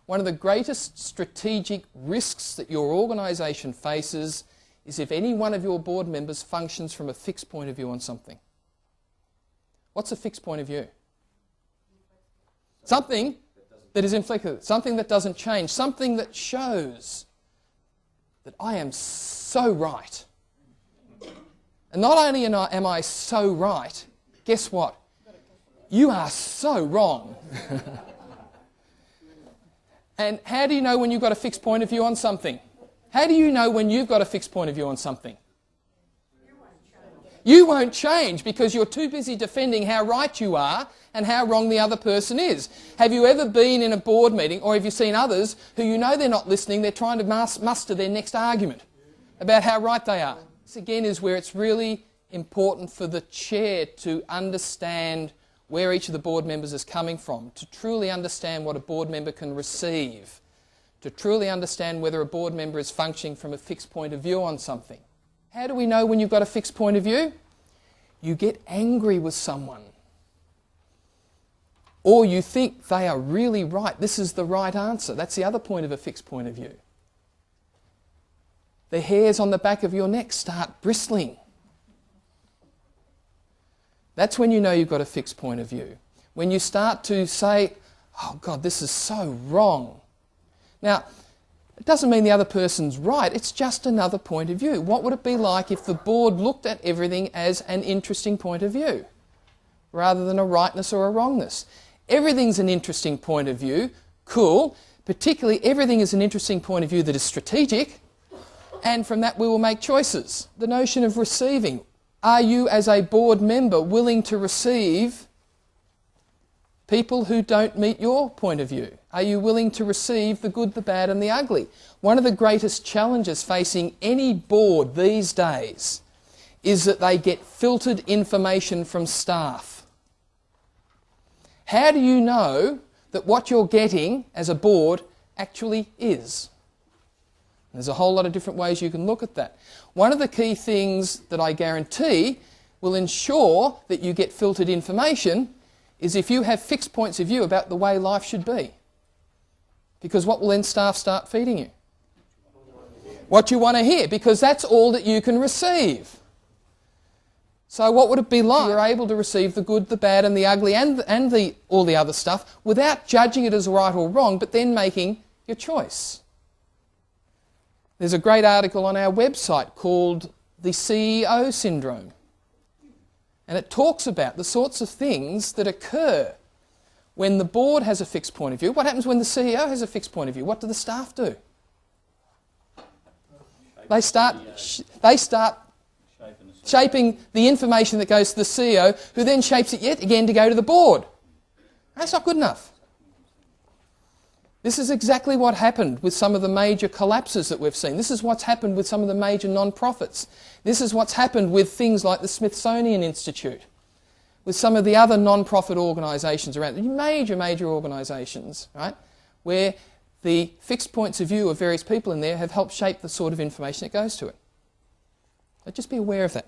one of the greatest strategic risks that your organisation faces is if any one of your board members functions from a fixed point of view on something. What's a fixed point of view? Something that is inflexible, something that doesn't change, something that shows that I am so right. And not only am I so right, guess what? You are so wrong. And how do you know when you've got a fixed point of view on something? How do you know when you've got a fixed point of view on something? You won't change because you're too busy defending how right you are and how wrong the other person is. Have you ever been in a board meeting, or have you seen others who you know they're not listening, they're trying to muster their next argument about how right they are? This again is where it's really important for the chair to understand where each of the board members is coming from, to truly understand what a board member can receive, to truly understand whether a board member is functioning from a fixed point of view on something. How do we know when you've got a fixed point of view? You get angry with someone. Or you think they are really right, this is the right answer. That's the other point of a fixed point of view. The hairs on the back of your neck start bristling. That's when you know you've got a fixed point of view. When you start to say, oh God, this is so wrong. Now, it doesn't mean the other person's right, it's just another point of view. What would it be like if the board looked at everything as an interesting point of view, rather than a rightness or a wrongness? Everything's an interesting point of view, cool, particularly everything is an interesting point of view that is strategic, and from that we will make choices. The notion of receiving. Are you as a board member willing to receive people who don't meet your point of view? Are you willing to receive the good, the bad and the ugly? One of the greatest challenges facing any board these days is that they get filtered information from staff. How do you know that what you're getting as a board actually is? There's a whole lot of different ways you can look at that. One of the key things that I guarantee will ensure that you get filtered information is if you have fixed points of view about the way life should be. Because what will then staff start feeding you? What you want to hear, because that's all that you can receive. So what would it be like if you were able to receive the good, the bad and the ugly and all the other stuff without judging it as right or wrong, but then making your choice? There's a great article on our website called The CEO Syndrome. And it talks about the sorts of things that occur when the board has a fixed point of view. What happens when the CEO has a fixed point of view? What do the staff do? They start shaping the information that goes to the CEO, who then shapes it yet again to go to the board. That's not good enough. This is exactly what happened with some of the major collapses that we've seen. This is what's happened with some of the major non-profits. This is what's happened with things like the Smithsonian Institute, with some of the other non-profit organisations around, major organisations, right, where the fixed points of view of various people in there have helped shape the sort of information that goes to it. So just be aware of that.